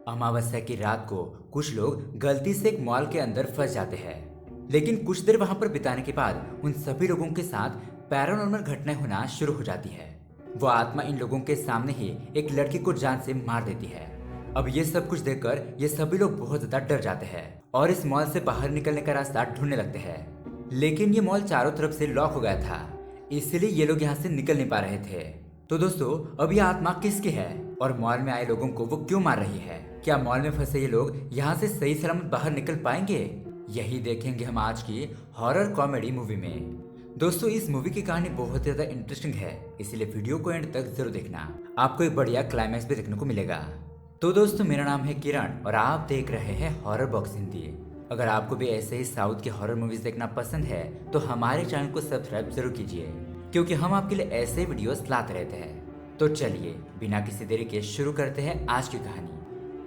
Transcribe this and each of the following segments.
अमावस्या की रात को कुछ लोग गलती से एक मॉल के अंदर फंस जाते हैं। लेकिन कुछ देर वहां पर बिताने के बाद उन सभी लोगों के साथ पैरानॉर्मल घटनाएं होना शुरू हो जाती है। वो आत्मा इन लोगों के सामने ही एक लड़की को जान से मार देती है। अब ये सब कुछ देखकर ये सभी लोग बहुत ज्यादा डर जाते हैं और इस मॉल से बाहर निकलने का रास्ता ढूंढने लगते हैं। लेकिन ये मॉल चारों तरफ से लॉक हो गया था, इसलिए ये लोग यहाँ से निकल नहीं पा रहे थे। तो दोस्तों, अब ये आत्मा किसकी है और मॉल में आए लोगों को वो क्यों मार रही है? क्या मॉल में फंसे ये लोग यहाँ से सही सलामत बाहर निकल पाएंगे? यही देखेंगे हम आज की हॉरर कॉमेडी मूवी में। दोस्तों, इस मूवी की कहानी बहुत ज्यादा इंटरेस्टिंग है, इसलिए वीडियो को एंड तक जरूर देखना। आपको एक बढ़िया क्लाइमैक्स भी देखने को मिलेगा। तो दोस्तों, मेरा नाम है किरण और आप देख रहे हैं हॉरर बॉक्स हिंदी। अगर आपको भी ऐसे ही साउथ की हॉरर मूवीज देखना पसंद है तो हमारे चैनल को सब्सक्राइब जरूर कीजिए, क्योंकि हम आपके लिए ऐसे वीडियोस लाते रहते हैं। तो चलिए बिना किसी देरी के शुरू करते हैं आज की कहानी।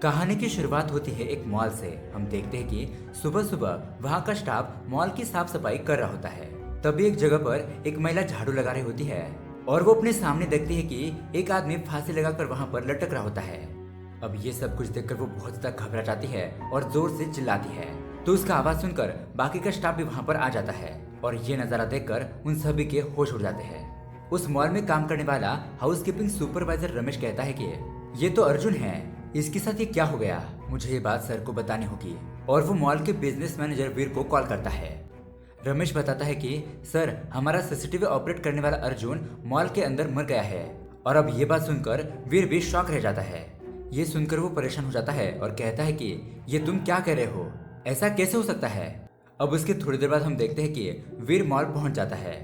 कहानी की शुरुआत होती है एक मॉल से। हम देखते हैं कि सुबह सुबह वहाँ का स्टाफ मॉल की साफ सफाई कर रहा होता है। तभी एक जगह पर एक महिला झाड़ू लगा रही होती है और वो अपने सामने देखती है कि एक आदमी फांसी लगाकर वहाँ पर लटक रहा होता है। अब ये सब कुछ देखकर वो बहुत ज्यादा घबरा जाती है और जोर से चिल्लाती है। तो उसका आवाज सुनकर बाकी का स्टाफ भी वहाँ पर आ जाता है और ये नजारा देखकर उन सभी के होश उड़ जाते हैं। उस मॉल में काम करने वाला हाउसकीपिंग सुपरवाइजर रमेश कहता है कि ये तो अर्जुन है, इसके साथ ये क्या हो गया? मुझे ये बात सर को बतानी होगी। और वो मॉल के बिजनेस मैनेजर वीर को कॉल करता है। रमेश बताता है कि सर, हमारा सीसीटीवी ऑपरेट करने वाला अर्जुन मॉल के अंदर मर गया है। और अब ये बात सुनकर वीर भी शॉक रह जाता है। ये सुनकर वो परेशान हो जाता है और कहता है कि ये तुम क्या कह रहे हो, ऐसा कैसे हो सकता है? अब उसके थोड़ी देर बाद हम देखते हैं कि वीर मॉल पहुंच जाता है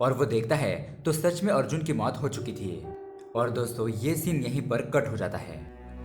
और वो देखता है तो सच में अर्जुन की मौत हो चुकी थी। और दोस्तों, ये सीन यहीं पर कट हो जाता है।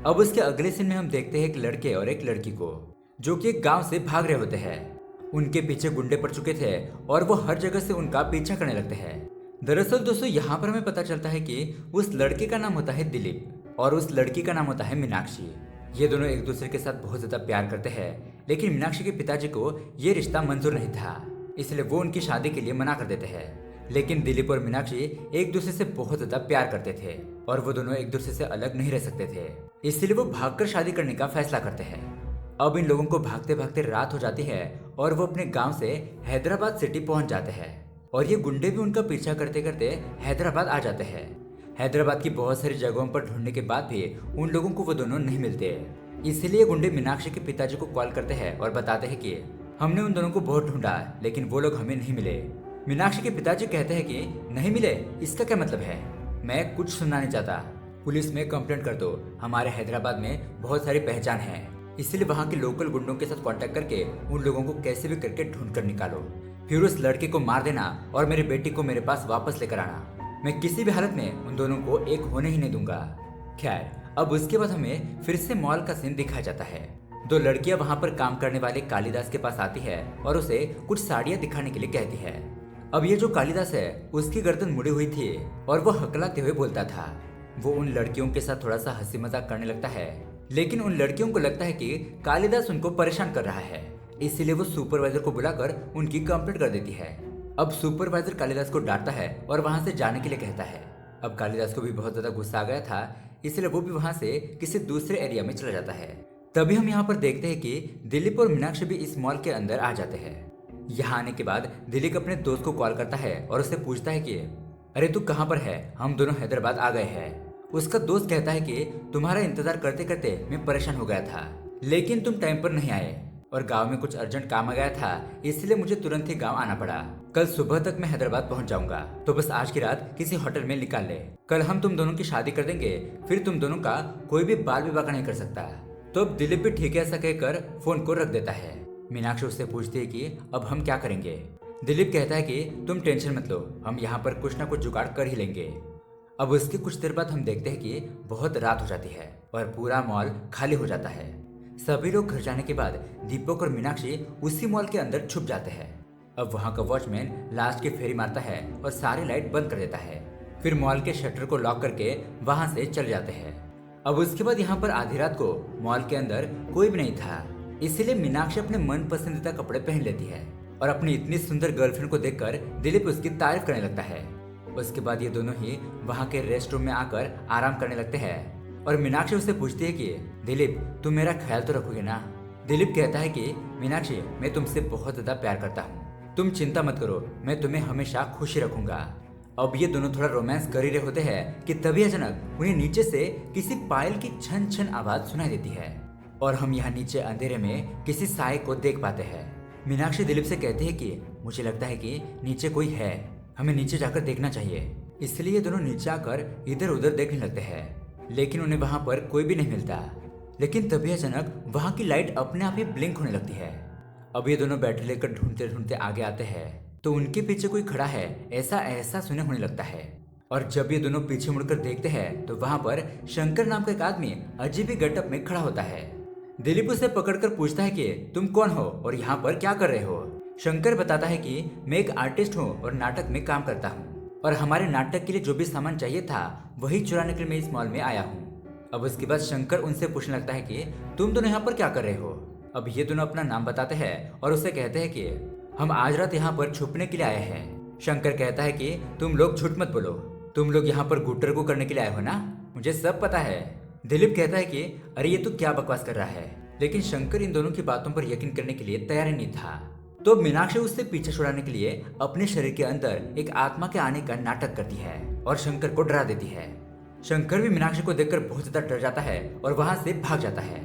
अब उसके अगले सीन में हम देखते हैं एक लड़के और एक लड़की को जो कि एक गांव से भाग रहे होते हैं। उनके पीछे गुंडे पड़ चुके थे और वो हर जगह से उनका पीछा करने लगते हैं। दरअसल दोस्तों, यहाँ पर हमें पता चलता है कि उस लड़के का नाम होता है दिलीप और उस लड़की का नाम होता है मीनाक्षी। ये दोनों एक दूसरे के साथ बहुत ज्यादा प्यार करते हैं, लेकिन मीनाक्षी के पिताजी को ये रिश्ता मंजूर नहीं था, इसलिए वो उनकी शादी के लिए मना कर देते हैं। लेकिन दिलीप और मीनाक्षी एक दूसरे से बहुत ज्यादा प्यार करते थे और वो दोनों एक दूसरे से अलग नहीं रह सकते थे, इसलिए वो भागकर शादी करने का फैसला करते हैं। अब इन लोगों को भागते भागते रात हो जाती है और वो अपने गांव से हैदराबाद सिटी पहुंच जाते हैं और ये गुंडे भी उनका पीछा करते करते हैदराबाद आ जाते हैं। हैदराबाद की बहुत सारी जगहों पर ढूंढने के बाद भी उन लोगों को वो दोनों नहीं मिलते, इसलिए गुंडे मीनाक्षी के पिताजी को कॉल करते हैं और बताते हैं कि हमने उन दोनों को बहुत ढूंढा लेकिन वो लोग हमें नहीं मिले। मीनाक्षी के पिताजी कहते हैं कि नहीं मिले, इसका क्या मतलब है? मैं कुछ सुनना नहीं चाहता, पुलिस में कंप्लेंट कर दो। हमारे हैदराबाद में बहुत सारी पहचान है, इसलिए वहाँ के लोकल गुंडों के साथ कांटेक्ट करके उन लोगों को कैसे भी करके ढूंढ कर निकालो, फिर उस लड़के को मार देना और मेरी बेटी को मेरे पास वापस लेकर आना। मैं किसी भी हालत में उन दोनों को एक होने ही नहीं दूंगा। खैर, अब उसके बाद हमें फिर से मॉल का सीन दिखाया जाता है। दो लड़कियां वहाँ पर काम करने वाले कालिदास के पास आती है और उसे कुछ साड़ियाँ दिखाने के लिए कहती है। अब ये जो कालिदास है उसकी गर्दन मुड़ी हुई थी और वो हकलाते हुए बोलता था। वो उन लड़कियों के साथ थोड़ा सा हंसी मजाक करने लगता है, लेकिन उन लड़कियों को लगता है कि कालिदास उनको परेशान कर रहा है, इसीलिए वो सुपरवाइजर को बुलाकर उनकी कंप्लेंट कर देती है। अब सुपरवाइजर कालिदास को डांटता है और वहां से जाने के लिए कहता है। अब कालिदास को भी बहुत ज्यादा गुस्सा आ गया था, इसलिए वो भी वहां से किसी दूसरे एरिया में चला जाता है। तभी हम यहाँ पर देखते हैं कि दिलीप और मीनाक्षी भी इस मॉल के अंदर आ जाते हैं। यहाँ आने के बाद दिलीप अपने दोस्त को कॉल करता है और उससे पूछता है कि अरे तू कहाँ पर है, हम दोनों हैदराबाद आ गए हैं। उसका दोस्त कहता है कि तुम्हारा इंतजार करते करते मैं परेशान हो गया था, लेकिन तुम टाइम पर नहीं आए और गांव में कुछ अर्जेंट काम आ गया था, इसलिए मुझे तुरंत ही गांव आना पड़ा। कल सुबह तक मैं हैदराबाद पहुंच जाऊंगा, तो बस आज की रात किसी होटल में निकाल ले। कल हम तुम दोनों की शादी कर देंगे, फिर तुम दोनों का कोई भी बाल विवाह नहीं कर सकता। तो अब दिलीप भी ठीक है ऐसा कहकर फोन को रख देता है। मीनाक्षी उससे पूछती है कि अब हम क्या करेंगे? दिलीप कहता है कि तुम टेंशन मत लो, हम यहाँ पर कुछ ना कुछ जुगाड़ कर ही लेंगे। अब उसके कुछ देर बाद हम देखते हैं कि बहुत रात हो जाती है और पूरा मॉल खाली हो जाता है। सभी लोग घर जाने के बाद दीपक और मीनाक्षी उसी मॉल के अंदर छुप जाते हैं। अब वहाँ का वॉचमैन लास्ट की फेरी मारता है और सारी लाइट बंद कर देता है, फिर मॉल के शटर को लॉक करके वहां से चले जाते हैं। अब उसके बाद यहाँ पर आधी रात को मॉल के अंदर कोई भी नहीं था, इसीलिए मीनाक्षी अपने मन पसंदीदा कपड़े पहन लेती है और अपनी इतनी सुंदर गर्लफ्रेंड को देखकर दिलीप उसकी तारीफ करने लगता है। उसके बाद ये दोनों ही वहाँ के रेस्ट रूम में आकर आराम करने लगते हैं और मीनाक्षी उससे पूछती है कि दिलीप तुम मेरा ख्याल तो रखोगे ना। दिलीप कहता है कि मीनाक्षी मैं तुमसे बहुत ज्यादा प्यार करता हूँ, तुम चिंता मत करो, मैं तुम्हें हमेशा खुशी रखूंगा। अब ये दोनों थोड़ा रोमांस कर ही रहे होते हैं कि तभी अचानक उन्हें नीचे से किसी पायल की छन छन आवाज सुनाई देती है और हम यहाँ नीचे अंधेरे में किसी साय को देख पाते हैं। मीनाक्षी दिलीप से कहती है कि मुझे लगता है कि नीचे कोई है, हमें नीचे जाकर देखना चाहिए। इसलिए ये दोनों नीचे आकर इधर उधर देखने लगते हैं, लेकिन उन्हें वहां पर कोई भी नहीं मिलता। लेकिन तभी अचानक वहां की लाइट अपने आप ही ब्लिंक होने लगती है। अब ये दोनों बैटरी लेकर ढूंढते ढूंढते आगे आते हैं तो उनके पीछे कोई खड़ा है ऐसा एहसास उन्हें होने लगता है। और जब ये दोनों पीछे मुड़कर देखते हैं तो वहां पर शंकर नाम का एक आदमी अजीब ही गेटअप में खड़ा होता है। दिलीप उसे पकड़कर पूछता है कि तुम कौन हो और यहाँ पर क्या कर रहे हो। शंकर बताता है कि मैं एक आर्टिस्ट हूँ और नाटक में काम करता हूँ और हमारे नाटक के लिए जो भी सामान चाहिए था वही चुराने के लिए मैं इस मॉल में आया हूँ। अब उसके बाद शंकर उनसे पूछने लगता है कि तुम दोनों यहाँ पर क्या कर रहे हो। अब ये दोनों अपना नाम बताते हैं और उससे कहते हैं कि हम आज रात यहाँ पर छुपने के लिए आए हैं। शंकर कहता है कि तुम लोग झूठ मत बोलो, तुम लोग यहाँ पर गुटर को करने के लिए आए हो ना, मुझे सब पता है। दिलीप कहता है कि अरे ये तू क्या बकवास कर रहा है, लेकिन शंकर इन दोनों की बातों पर यकीन करने के लिए तैयार नहीं था। तो मीनाक्षी उससे पीछे छुड़ाने के लिए अपने शरीर के अंदर एक आत्मा के आने का नाटक करती है और शंकर को डरा देती है। शंकर भी मीनाक्षी को देखकर बहुत ज्यादा डर जाता है और वहां से भाग जाता है।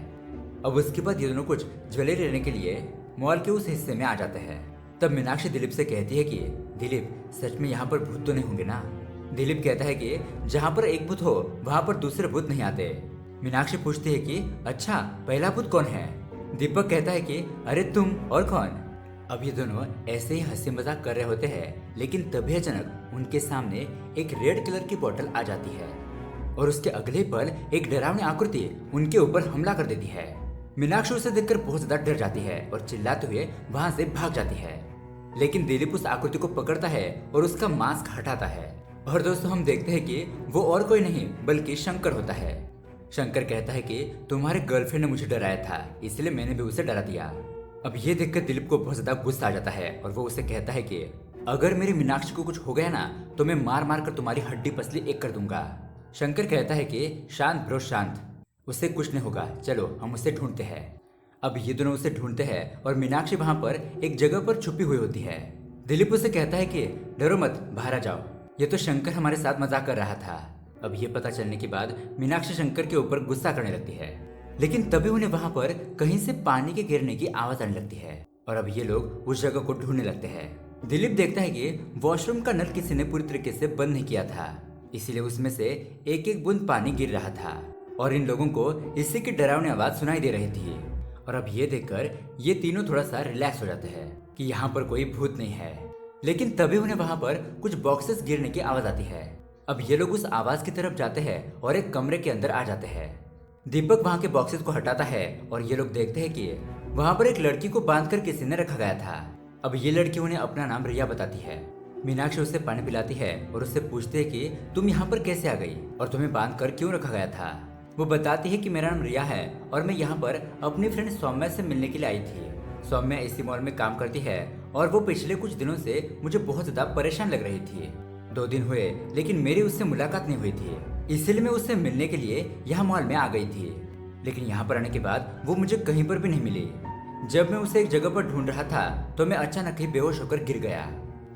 अब उसके बाद ये दोनों कुछ ज्वेलरी लेने के लिए मॉल के उस हिस्से में आ जाते हैं। तब मीनाक्षी दिलीप से कहती है कि दिलीप सच में यहाँ पर भूत तो नहीं होंगे ना। दिलीप कहता है कि जहाँ पर एक भूत हो वहाँ पर दूसरे भूत नहीं आते। मीनाक्षी पूछती है कि अच्छा पहला भूत कौन है। दीपक कहता है कि अरे तुम और कौन। अब ये दोनों ऐसे ही हंसी मजाक कर रहे होते हैं, लेकिन तभी अचानक उनके सामने एक रेड कलर की बोतल आ जाती है और उसके अगले पल एक डरावनी आकृति उनके ऊपर हमला कर देती है। मीनाक्षी उसे देखकर बहुत ज्यादा डर जाती है और चिल्लाते हुए वहां से भाग जाती है। लेकिन दिलीप उस आकृति को पकड़ता है और उसका मास्क हटाता है और दोस्तों हम देखते हैं कि वो और कोई नहीं बल्कि शंकर होता है। शंकर कहता है कि तुम्हारे गर्लफ्रेंड ने मुझे डराया था, इसलिए मैंने भी उसे डरा दिया। अब ये देखकर दिलीप को बहुत ज्यादा गुस्सा आ जाता है और वो उसे कहता है कि अगर मेरी मीनाक्षी को कुछ हो गया ना तो मैं मार मार कर तुम्हारी हड्डी पसली एक कर दूंगा। शंकर कहता है कि शांत ब्रो शांत, उससे कुछ नहीं होगा, चलो हम उसे ढूंढते हैं। अब ये दोनों उसे ढूंढते हैं और मीनाक्षी वहां पर एक जगह पर छुपी हुई होती है। दिलीप उसे कहता है कि डरो मत, बाहर आ जाओ, ये तो शंकर हमारे साथ मजाक कर रहा था। अब ये पता चलने के बाद मीनाक्षी शंकर के ऊपर गुस्सा करने लगती है, लेकिन तभी उन्हें वहां पर कहीं से पानी के गिरने की आवाज आने लगती है और अब ये लोग उस जगह को ढूंढने लगते हैं। दिलीप देखता है कि वॉशरूम का नल किसी ने पूरी तरीके से बंद नहीं किया था, इसीलिए उसमें से एक एक बूंद पानी गिर रहा था और इन लोगों को इसी की डरावनी आवाज सुनाई दे रही थी। और अब ये देखकर ये तीनों थोड़ा सा रिलैक्स हो जाते हैं कि यहाँ पर कोई भूत नहीं है। लेकिन तभी उन्हें वहां पर कुछ बॉक्सेस गिरने की आवाज आती है। अब ये लोग उस आवाज की तरफ जाते हैं और एक कमरे के अंदर आ जाते हैं। दीपक वहां के बॉक्सेस को हटाता है और ये लोग देखते हैं कि वहां पर एक लड़की को बांधकर किसी ने रखा गया था। अब ये लड़की उन्हें अपना नाम रिया बताती है। मीनाक्षी उसे पानी पिलाती है और उससे पूछती है कि तुम यहाँ पर कैसे आ गई और तुम्हें बांध कर क्यों रखा गया था। वो बताती है कि मेरा नाम रिया है और मैं यहाँ पर अपनी फ्रेंड सौम्या से मिलने के लिए आई थी। सौम्या इसी मॉल में काम करती है और वो पिछले कुछ दिनों से मुझे बहुत ज्यादा परेशान लग रही थी। 2 दिन हुए लेकिन मेरी उससे मुलाकात नहीं हुई थी, इसलिए मैं उससे मिलने के लिए यहाँ मॉल में आ गई थी। लेकिन यहाँ पर आने के बाद वो मुझे कहीं पर भी नहीं मिली। जब मैं उसे एक जगह पर ढूंढ रहा था तो मैं अचानक ही बेहोश होकर गिर गया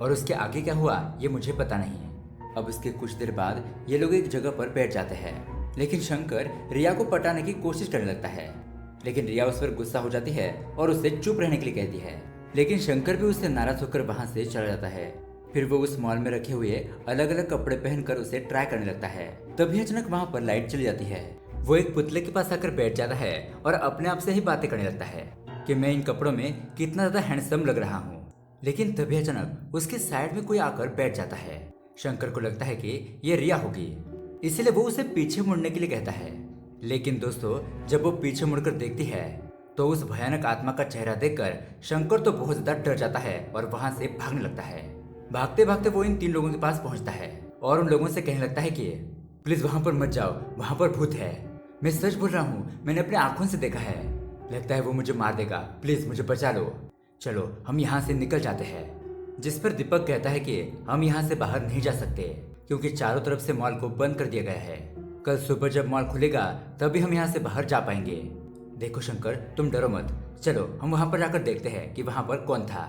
और उसके आगे क्या हुआ ये मुझे पता नहीं। अब उसके कुछ देर बाद ये लोग एक जगह पर बैठ जाते हैं, लेकिन शंकर रिया को पटाने की कोशिश करने लगता है, लेकिन रिया उस पर गुस्सा हो जाती है और उससे चुप रहने के लिए कहती है। लेकिन शंकर भी उससे नाराज होकर वहां से चला जाता है। फिर वो उस मॉल में रखे हुए अलग अलग कपड़े पहनकर उसे ट्राई करने लगता है। तभी अचानक वहां पर लाइट चली जाती है। वो एक पुतले के पास आकर बैठ जाता है और अपने आप से ही बातें करने लगता है कि मैं इन कपड़ों में कितना ज्यादा हैंडसम लग रहा हूँ। लेकिन तभी अचानक उसके साइड में कोई आकर बैठ जाता है। शंकर को लगता है कि ये रिया होगी, इसलिए वो उसे पीछे मुड़ने के लिए कहता है। लेकिन दोस्तों जब वो पीछे मुड़कर देखती है तो उस भयानक आत्मा का चेहरा देखकर शंकर तो बहुत ज्यादा डर जाता है और वहां से भागने लगता है। भागते भागते वो इन 3 लोगों के पास पहुंचता है और उन लोगों से कहने लगता है कि प्लीज वहां पर मत जाओ, वहां पर भूत है। मैं सच बोल रहा हूँ, मैंने अपनी आंखों से देखा है, लगता है वो मुझे मार देगा, प्लीज मुझे बचा लो, चलो हम यहाँ से निकल जाते हैं। जिस पर दीपक कहता है कि हम यहाँ से बाहर नहीं जा सकते क्योंकि चारों तरफ से मॉल को बंद कर दिया गया है। कल सुबह जब मॉल खुलेगा तभी हम यहाँ से बाहर जा पाएंगे। देखो शंकर, तुम डरो मत, चलो हम वहाँ पर जाकर देखते हैं कि वहाँ पर कौन था।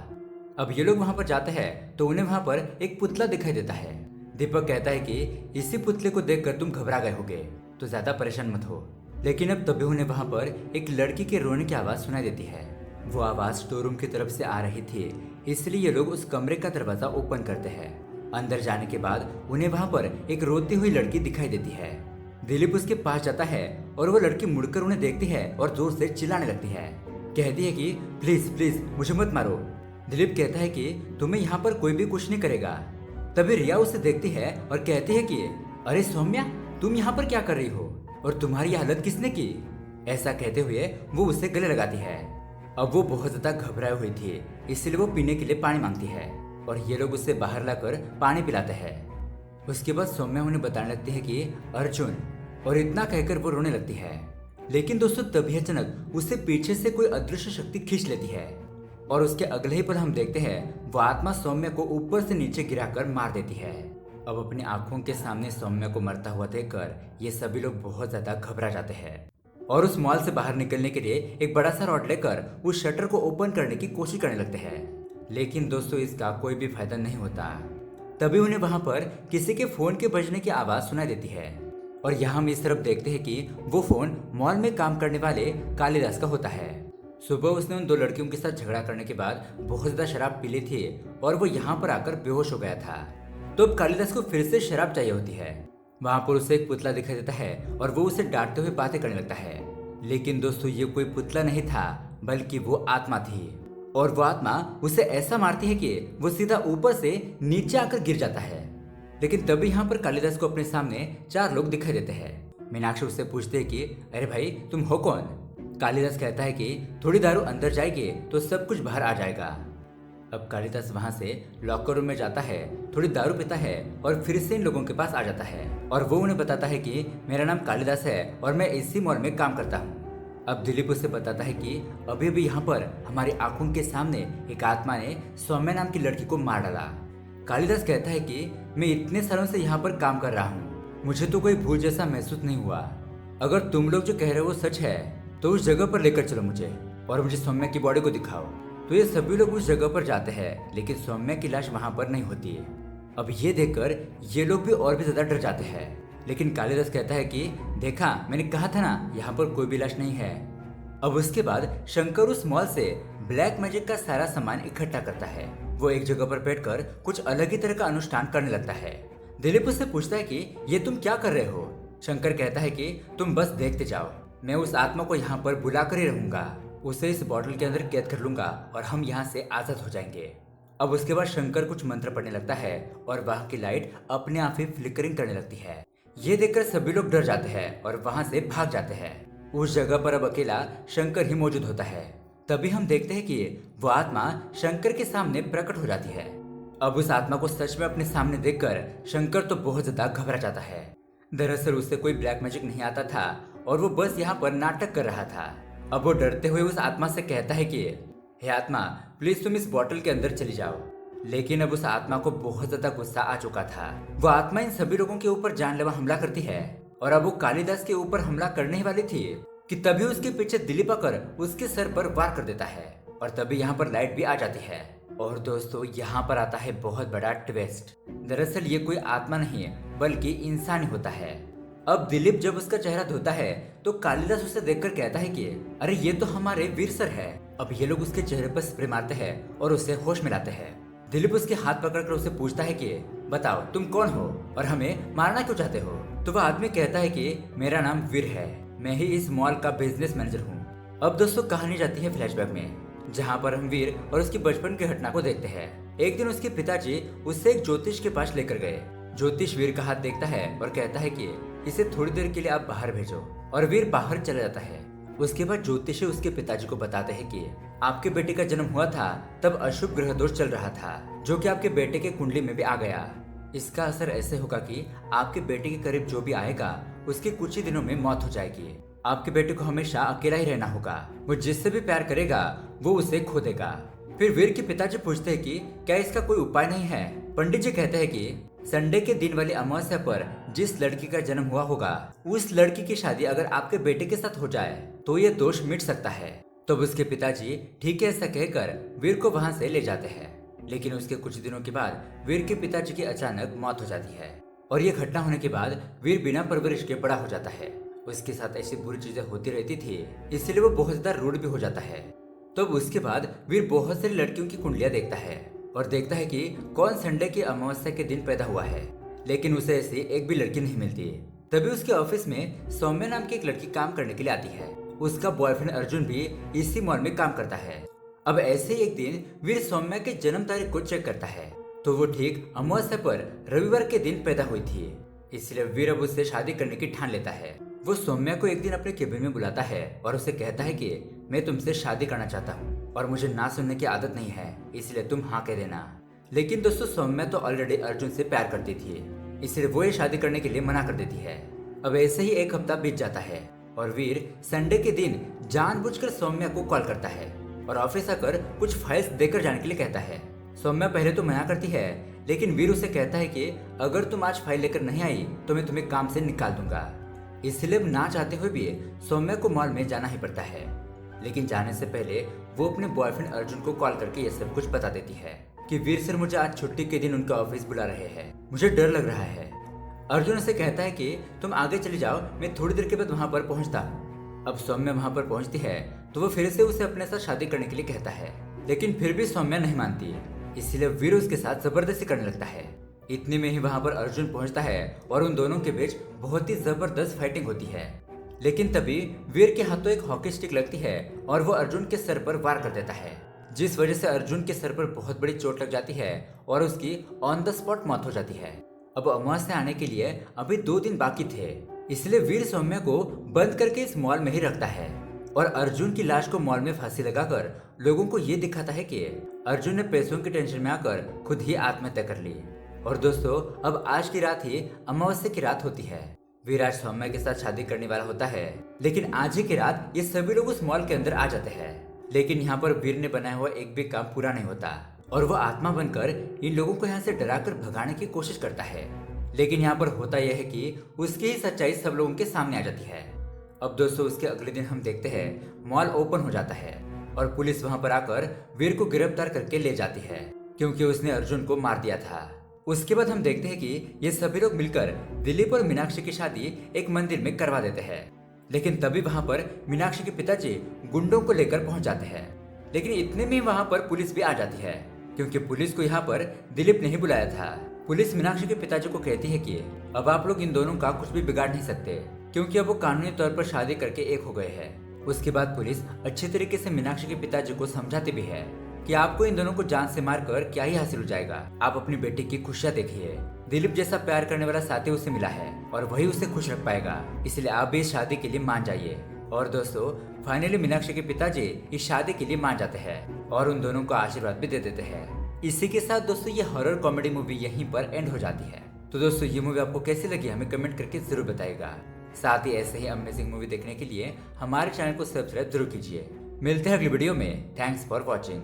अब ये लोग वहाँ पर जाते हैं तो उन्हें वहाँ पर एक पुतला दिखाई देता है। दीपक कहता है कि इसी पुतले को देखकर तुम घबरा गए होगे, तो ज्यादा परेशान मत हो। लेकिन अब तभी उन्हें वहाँ पर एक लड़की के रोने की आवाज सुनाई देती है। वो आवाज स्टोर रूम की तरफ से आ रही थी, इसलिए ये लोग उस कमरे का दरवाजा ओपन करते हैं। अंदर जाने के बाद उन्हें वहाँ पर एक रोती हुई लड़की दिखाई देती है। दिलीप उसके पास जाता है और वो लड़की मुड़कर उन्हें देखती है और जोर से चिल्लाने लगती है। कहती है कि प्लीज प्लीज मुझे मत मारो। दिलीप कहता है कि तुम्हें यहाँ पर कोई भी कुछ नहीं करेगा। तभी रिया उसे देखती है और कहती है कि अरे सौम्या, तुम यहाँ पर क्या कर रही हो और तुम्हारी हालत किसने की? ऐसा कहते हुए वो उसे गले लगाती है। अब वो बहुत ज्यादा घबराई हुई थी, इसलिए वो पीने के लिए पानी मांगती है और ये लोग उसे बाहर लाकर पानी पिलाते हैं। उसके बाद सौम्या उन्हें बताने लगती है कि अर्जुन, और इतना कहकर वो रोने लगती है। लेकिन दोस्तों तभी अचानक उसे पीछे से कोई अदृश्य शक्ति खींच लेती है और उसके अगले ही पल हम देखते हैं वो आत्मा सौम्या को ऊपर से नीचे गिराकर मार देती है। अब अपनी आंखों के सामने सौम्या को मरता हुआ देखकर ये सभी लोग बहुत ज्यादा घबरा जाते हैं और उस मॉल से बाहर निकलने के लिए एक बड़ा सा रॉड लेकर उस शटर को ओपन करने की कोशिश करने लगते हैं। लेकिन दोस्तों इसका कोई भी फायदा नहीं होता। तभी उन्हें वहां पर किसी के फोन के बजने की आवाज सुनाई देती है और यहाँ हम इस तरफ देखते हैं कि वो फोन मॉल में काम करने वाले कालिदास का होता है। सुबह उसने उन दो लड़कियों के साथ झगड़ा करने के बाद बहुत ज्यादा शराब पी ली थी और वो यहाँ पर आकर बेहोश हो गया था। तो अब कालिदास को फिर से शराब चाहिए होती है। वहां पर उसे एक पुतला दिखाई देता है और वो उसे डांटते हुए बातें करने लगता है। लेकिन दोस्तों ये कोई पुतला नहीं था, बल्कि वो आत्मा थी और वो आत्मा उसे ऐसा मारती है कि वो सीधा ऊपर से नीचे आकर गिर जाता है। लेकिन तभी यहाँ पर कालिदास को अपने सामने चार लोग दिखाई देते हैं। मीनाक्षी उससे पूछते हैं कि अरे भाई तुम हो कौन? कालिदास कहता है कि थोड़ी दारू अंदर जाएगी तो सब कुछ बाहर आ जाएगा। अब कालिदास वहां से लॉकर रूम में जाता है, थोड़ी दारू पीता है और फिर से इन लोगों के पास आ जाता है और वो उन्हें बताता है कि मेरा नाम कालिदास है और मैं इसी मॉल में काम करता हूँ। अब दिलीप उसे बताता है कि अभी भी यहाँ पर हमारी आंखों के सामने एक आत्मा ने सौम्या नाम की लड़की को मार डाला। कालिदास कहता है कि मैं इतने सालों से यहाँ पर काम कर रहा हूँ, मुझे तो कोई भूल जैसा महसूस नहीं हुआ। अगर तुम लोग जो कह रहे हो वो सच है तो उस जगह पर लेकर चलो मुझे और मुझे सौम्या की बॉडी को दिखाओ। तो ये सभी लोग उस जगह पर जाते हैं, लेकिन सौम्या की लाश वहां पर नहीं होती है। अब ये देखकर ये लोग भी और भी ज्यादा डर जाते हैं। लेकिन कालिदास कहता है कि देखा, मैंने कहा था ना यहाँ पर कोई भी लाश नहीं है। अब उसके बाद शंकर उस मॉल से ब्लैक मैजिक का सारा सामान इकट्ठा करता है। वो एक जगह पर बैठकर कुछ अलग ही तरह का अनुष्ठान करने लगता है। दिलीप उससे पूछता है कि ये तुम क्या कर रहे हो? शंकर कहता है कि तुम बस देखते जाओ, मैं उस आत्मा को यहाँ पर बुला कर ही रहूंगा, उसे इस बॉटल के अंदर कैद कर लूंगा और हम यहाँ से आजाद हो जाएंगे। अब उसके बाद शंकर कुछ मंत्र पढ़ने लगता है और वहाँ की लाइट अपने आप ही फ्लिकरिंग करने लगती है। ये देखकर सभी लोग डर जाते हैं और वहाँ से भाग जाते हैं। उस जगह पर अब अकेला शंकर ही मौजूद होता है। तभी हम देखते हैं कि वो आत्मा शंकर के सामने प्रकट हो जाती है। अब उस आत्मा को सच में अपने सामने देखकर शंकर तो बहुत ज्यादा घबरा जाता है। दरअसल उसे कोई ब्लैक मैजिक नहीं आता था और वो बस यहाँ पर नाटक कर रहा था। अब वो डरते हुए उस आत्मा से कहता है कि हे आत्मा, प्लीज तुम इस बॉटल के अंदर चली जाओ। लेकिन अब उस आत्मा को बहुत ज्यादा गुस्सा आ चुका था। वो आत्मा इन सभी लोगों के ऊपर जानलेवा हमला करती है और अब वो कालिदास के ऊपर हमला करने ही वाली थी कि तभी उसके पीछे दिलीप आकर उसके सर पर वार कर देता है और तभी यहाँ पर लाइट भी आ जाती है। और दोस्तों यहाँ पर आता है बहुत बड़ा ट्विस्ट। दरअसल ये कोई आत्मा नहीं बल्कि इंसान ही होता है। अब दिलीप जब उसका चेहरा धोता है तो कालिदास उसे देखकर कहता है कि अरे ये तो हमारे वीर सर है। अब ये लोग उसके चेहरे पर स्प्रे मारते हैं और उसे होश में लाते हैं। दिलीप उसके हाथ पकड़कर उसे पूछता है कि बताओ तुम कौन हो और हमें मारना क्यों चाहते हो? तो वह आदमी कहता है कि मेरा नाम वीर है, मैं ही इस मॉल का बिजनेस मैनेजर हूँ। अब दोस्तों कहानी जाती है फ्लैशबैक में, जहाँ पर हम वीर और उसकी बचपन की घटना को देखते हैं। एक दिन उसके पिताजी उससे एक ज्योतिष के पास लेकर गए। ज्योतिष वीर का हाथ देखता है और कहता है कि इसे थोड़ी देर के लिए आप बाहर भेजो और वीर बाहर चला जाता है। उसके बाद ज्योतिषी उसके पिताजी को बताते हैं कि आपके बेटे का जन्म हुआ था तब अशुभ ग्रह दोष चल रहा था जो कि आपके बेटे के कुंडली में भी आ गया। इसका असर ऐसे होगा कि आपके बेटे के करीब जो भी आएगा उसके कुछ ही दिनों में मौत हो जाएगी। आपके बेटे को हमेशा अकेला ही रहना होगा, वो जिससे भी प्यार करेगा वो उसे खो देगा। फिर वीर के पिताजी पूछते हैं कि क्या इसका कोई उपाय नहीं है? पंडित जी कहते हैं कि संडे के दिन वाली अमावस्या पर जिस लड़की का जन्म हुआ होगा उस लड़की की शादी अगर आपके बेटे के साथ हो जाए तो ये दोष मिट सकता है। तब उसके पिताजी ठीक है ऐसा कहकर वीर को वहां से ले जाते हैं। लेकिन उसके कुछ दिनों के बाद वीर के पिताजी की अचानक मौत हो जाती है और ये घटना होने के बाद वीर बिना परवरिश के बड़ा हो जाता है। उसके साथ ऐसी बुरी चीजें होती रहती थी, इसलिए वो बहुत ज्यादा रूड भी हो जाता है। तब उसके बाद वीर बहुत सारी लड़कियों की कुंडलियां देखता है और देखता है कि कौन संडे की अमावस्या के दिन पैदा हुआ है, लेकिन उसे ऐसी एक भी लड़की नहीं मिलती। तभी उसके ऑफिस में सौम्या नाम की एक लड़की काम करने के लिए आती है। उसका बॉयफ्रेंड अर्जुन भी इसी मॉल में काम करता है। अब ऐसे ही एक दिन वीर सौम्या के जन्म तारीख को चेक करता है तो वो ठीक अमावस्या पर रविवार के दिन पैदा हुई थी। इसलिए वीर अब उससे शादी करने की ठान लेता है। वो सौम्या को एक दिन अपने केबिन में बुलाता है और उसे कहता है कि मैं तुमसे शादी करना चाहता हूँ और मुझे ना सुनने की आदत नहीं है, इसलिए तुम हाँ कह देना। लेकिन दोस्तों सौम्या तो ऑलरेडी अर्जुन से प्यार करती थी, इसलिए वो ये शादी करने के लिए मना कर देती है। अब ऐसे ही एक हफ्ता बीत जाता है और वीर संडे के दिन जानबूझकर सौम्या को कॉल करता है और ऑफिस आकर कुछ फाइल्स देकर जाने के लिए कहता है। सौम्या पहले तो मना करती है, लेकिन वीर उसे कहता है कि अगर तुम आज फाइल लेकर नहीं आई तो मैं तुम्हें काम से निकाल दूंगा। इसलिए ना चाहते हुए भी सौम्या को मॉल में जाना ही पड़ता है। लेकिन जाने से पहले वो अपने बॉयफ्रेंड अर्जुन को कॉल करके ये सब कुछ बता देती है कि वीर सर मुझे आज छुट्टी के दिन उनका ऑफिस बुला रहे हैं, मुझे डर लग रहा है। अर्जुन से कहता है कि तुम आगे चली जाओ, मैं थोड़ी देर के बाद वहां पर पहुंचता हूँ। अब सौम्या वहां पर पहुंचती है तो वो फिर से उसे अपने साथ शादी करने के लिए कहता है, लेकिन फिर भी सौम्या नहीं मानती। इसलिए वीर उसके साथ जबरदस्ती करने लगता है। इतने में ही वहां पर अर्जुन पहुंचता है और उन दोनों के बीच बहुत ही जबरदस्त फाइटिंग होती है। लेकिन तभी वीर के हाथों एक हॉकी स्टिक लगती है और वो अर्जुन के सर पर वार कर देता है, जिस वजह से अर्जुन के सर पर बहुत बड़ी चोट लग जाती है और उसकी ऑन द स्पॉट मौत हो जाती है। अब अमावस्या आने के लिए अभी 2 दिन बाकी थे, इसलिए वीर सौम्या को बंद करके इस मॉल में ही रखता है और अर्जुन की लाश को मॉल में फांसी लगाकर लोगों को ये दिखाता है कि अर्जुन ने पैसों की टेंशन में आकर खुद ही आत्महत्या कर ली। और दोस्तों अब आज की रात ही अमावस्या की रात होती है। वीर आज सौम्या के साथ शादी करने वाला होता है, लेकिन आज ही की रात ये सभी लोग उस मॉल के अंदर आ जाते हैं। लेकिन यहाँ पर वीर ने बनाया हुआ एक भी काम पूरा नहीं होता और वो आत्मा बनकर इन लोगों को यहाँ से डराकर भगाने की कोशिश करता है। लेकिन यहाँ पर होता यह है कि उसकी ही सच्चाई सब लोगों के सामने आ जाती है। अब दोस्तों उसके अगले दिन हम देखते हैं मॉल ओपन हो जाता है और पुलिस वहां पर आकर वीर को गिरफ्तार करके ले जाती है, क्योंकि उसने अर्जुन को मार दिया था। उसके बाद हम देखते हैं कि ये सभी लोग मिलकर दिलीप और मीनाक्षी की शादी एक मंदिर में करवा देते हैं। लेकिन तभी वहां पर मीनाक्षी के पिताजी गुंडों को लेकर पहुंच जाते हैं। लेकिन इतने में वहां पर पुलिस भी आ जाती है, क्योंकि पुलिस को यहाँ पर दिलीप ने ही बुलाया था। पुलिस मीनाक्षी के पिताजी को कहती है कि अब आप लोग इन दोनों का कुछ भी बिगाड़ नहीं सकते, क्योंकि अब वो कानूनी तौर पर शादी करके एक हो गए हैं। उसके बाद पुलिस अच्छे तरीके से मीनाक्षी के पिताजी को समझाती भी है कि आपको इन दोनों को जान से मारकर क्या ही हासिल हो जाएगा, आप अपनी बेटी की खुशियां देखिए। दिलीप जैसा प्यार करने वाला साथी उसे मिला है और वही उसे खुश रख पाएगा, इसलिए आप भी इस शादी के लिए मान जाइए। और दोस्तों फाइनली मीनाक्षी के पिताजी इस शादी के लिए मान जाते हैं और उन दोनों को आशीर्वाद भी दे देते हैं। इसी के साथ दोस्तों ये हॉरर कॉमेडी मूवी यहीं पर एंड हो जाती है। तो दोस्तों ये मूवी आपको कैसी लगी हमें कमेंट करके जरूर बताइएगा। साथ ही ऐसे ही अमेजिंग मूवी देखने के लिए हमारे चैनल को सब्सक्राइब जरूर कीजिए। मिलते हैं अगली वीडियो में। Thanks for watching.